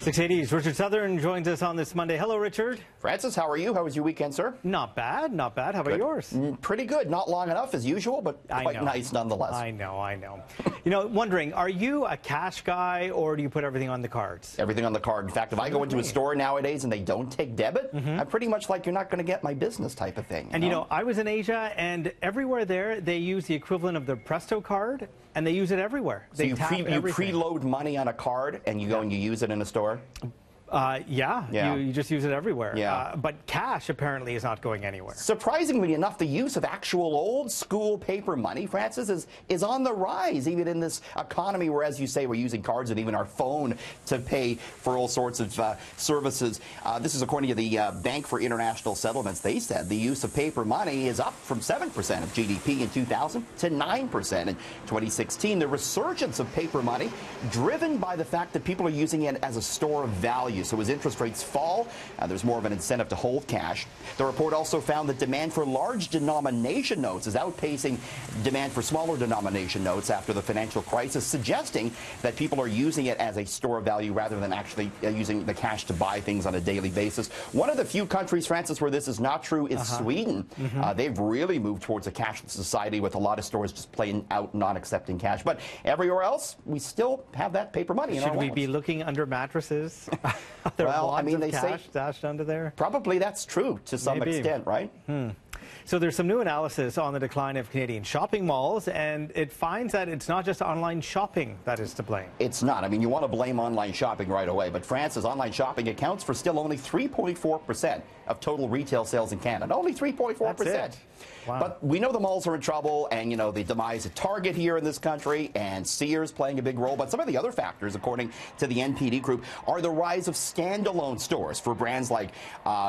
680's Richard Southern joins us on this Monday. Hello, Richard. Francis, how are you? How was your weekend, sir? Not bad, not bad. How about yours? Pretty good. Not long enough as usual, but quite nice nonetheless. I know. Wondering, are you a cash guy or do you put everything on the cards? Everything on the card. In fact, if I go into a store nowadays and they don't take debit, I'm pretty much like, you're not going to get my business type of thing. And I was in Asia and everywhere there they use the equivalent of the Presto card and they use it everywhere. So you preload money on a card and you go and you use it in a store? Yeah. You just use it everywhere. Yeah. But cash apparently is not going anywhere. Surprisingly enough, the use of actual old school paper money, Francis, is on the rise, even in this economy where, as you say, we're using cards and even our phone to pay for all sorts of services. This is according to the Bank for International Settlements. They said the use of paper money is up from 7% of GDP in 2000 to 9% in 2016. The resurgence of paper money driven by the fact that people are using it as a store of value. So as interest rates fall, there's more of an incentive to hold cash. The report also found that demand for large denomination notes is outpacing demand for smaller denomination notes after the financial crisis, suggesting that people are using it as a store of value rather than actually using the cash to buy things on a daily basis. One of the few countries, Francis, where this is not true is Sweden. They've really moved towards a cashless society with a lot of stores just plain out not accepting cash. But everywhere else, we still have that paper money in our wallets. Should we be looking under mattresses? Well, I mean, they say stashed under there. Probably that's true to some extent, right? So there's some new analysis on the decline of Canadian shopping malls, and it finds that it's not just online shopping that is to blame. It's not. I mean, you want to blame online shopping right away, but France's online shopping accounts for still only 3.4% of total retail sales in Canada. Only 3.4%. Wow. But we know the malls are in trouble, and, the demise of Target here in this country and Sears playing a big role. But some of the other factors, according to the NPD Group, are the rise of standalone stores for brands like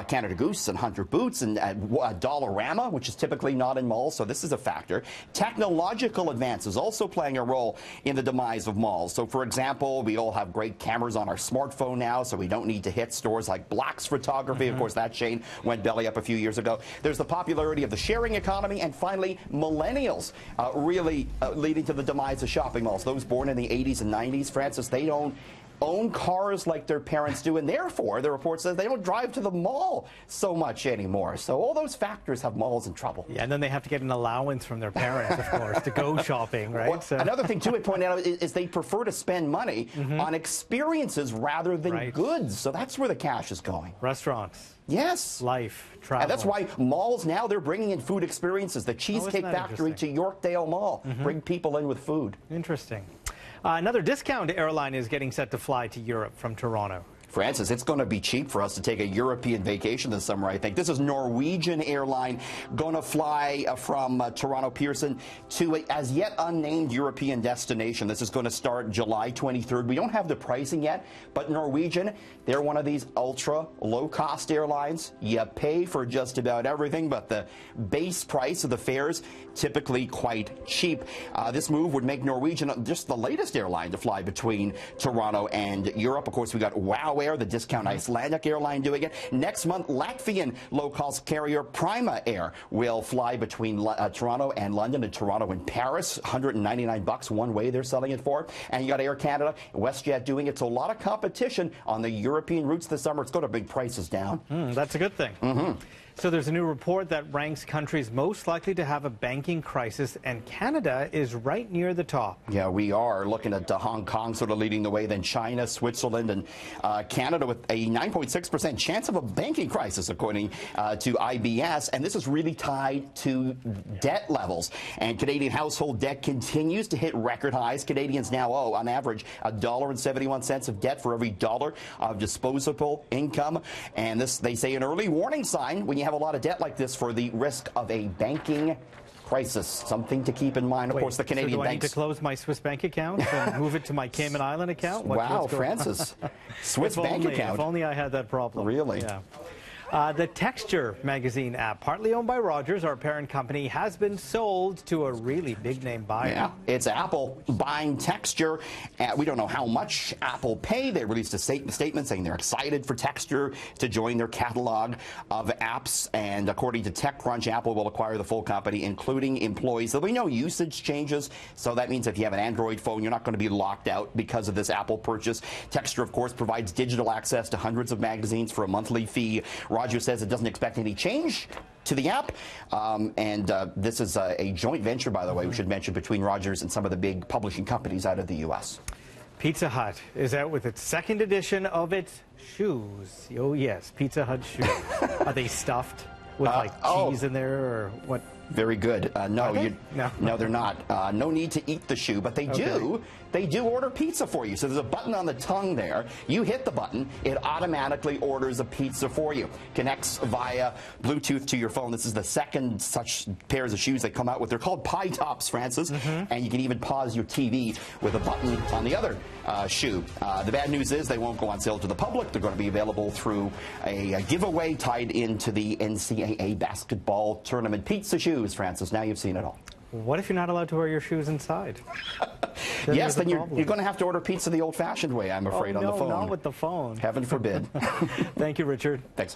Canada Goose and Hunter Boots and Dollarama, which is typically not in malls, so this is a factor. Technological advances also playing a role in the demise of malls. So, for example, we all have great cameras on our smartphone now, so we don't need to hit stores like Black's Photography. Of course, that chain went belly up a few years ago. There's the popularity of the sharing economy, and finally, millennials really leading to the demise of shopping malls. Those born in the 80s and 90s, Francis, they don't own cars like their parents do, and therefore, the report says they don't drive to the mall so much anymore. So all those factors have malls in trouble. Yeah, and then they have to get an allowance from their parents, of course, to go shopping, right? Well, another thing, too, I pointed out is they prefer to spend money on experiences rather than goods. So that's where the cash is going. Restaurants. Yes. Life, travel. And that's why malls now, they're bringing in food experiences. The Cheesecake Factory to Yorkdale Mall. Bring people in with food. Interesting. Another discount airline is getting set to fly to Europe from Toronto. Francis, it's going to be cheap for us to take a European vacation this summer, I think. This is Norwegian Airline going to fly from Toronto Pearson to a as yet unnamed European destination. This is going to start July 23rd. We don't have the pricing yet, but Norwegian, they're one of these ultra low-cost airlines. You pay for just about everything, but the base price of the fares typically quite cheap. This move would make Norwegian just the latest airline to fly between Toronto and Europe. Of course, we got WOW Air, the discount Icelandic airline, doing it. Next month, Latvian low-cost carrier Prima Air will fly between Toronto and London and Toronto and Paris. $199 one way they're selling it for. And you got Air Canada, WestJet doing it. So a lot of competition on the European routes this summer. It's going to bring prices down. That's a good thing. So there's a new report that ranks countries most likely to have a banking crisis, and Canada is right near the top. Yeah, we are looking at Hong Kong sort of leading the way, then China, Switzerland, and Canada with a 9.6% chance of a banking crisis, according to IBS. And this is really tied to debt levels. And Canadian household debt continues to hit record highs. Canadians now owe, on average, $1.71 of debt for every dollar of disposable income. And this, they say, an early warning sign when you have a lot of debt like this for the risk of a banking crisis. Something to keep in mind. Of course, the Canadian banks. Do I need to close my Swiss bank account and move it to my Cayman Island account? Wow, Francis. Swiss bank account. If only I had that problem. Really? Yeah. The Texture magazine app, partly owned by Rogers, our parent company, has been sold to a really big-name buyer. Yeah, it's Apple buying Texture. We don't know how much Apple paid. They released a statement saying they're excited for Texture to join their catalog of apps. And according to TechCrunch, Apple will acquire the full company, including employees. There'll be no usage changes. So that means if you have an Android phone, you're not going to be locked out because of this Apple purchase. Texture, of course, provides digital access to hundreds of magazines for a monthly fee. Rogers says it doesn't expect any change to the app. This is a joint venture, by the way, we should mention, between Rogers and some of the big publishing companies out of the U.S. Pizza Hut is out with its second edition of its shoes. Oh, yes, Pizza Hut shoes. Are they stuffed with, like, cheese in there, or what? Very good. No, No, they're not. No need to eat the shoe, but they do. They do order pizza for you. So there's a button on the tongue there. You hit the button, it automatically orders a pizza for you. Connects via Bluetooth to your phone. This is the second such pairs of shoes they come out with. They're called Pie Tops, Francis, and you can even pause your TV with a button on the other shoe. The bad news is they won't go on sale to the public. They're going to be available through a giveaway tied into the NCAA basketball tournament. Pizza shoes, Francis. Now you've seen it all. What if you're not allowed to wear your shoes inside? Yes, then you're going to have to order pizza the old-fashioned way, I'm afraid, on the phone. Not with the phone. Heaven forbid. Thank you, Richard. Thanks.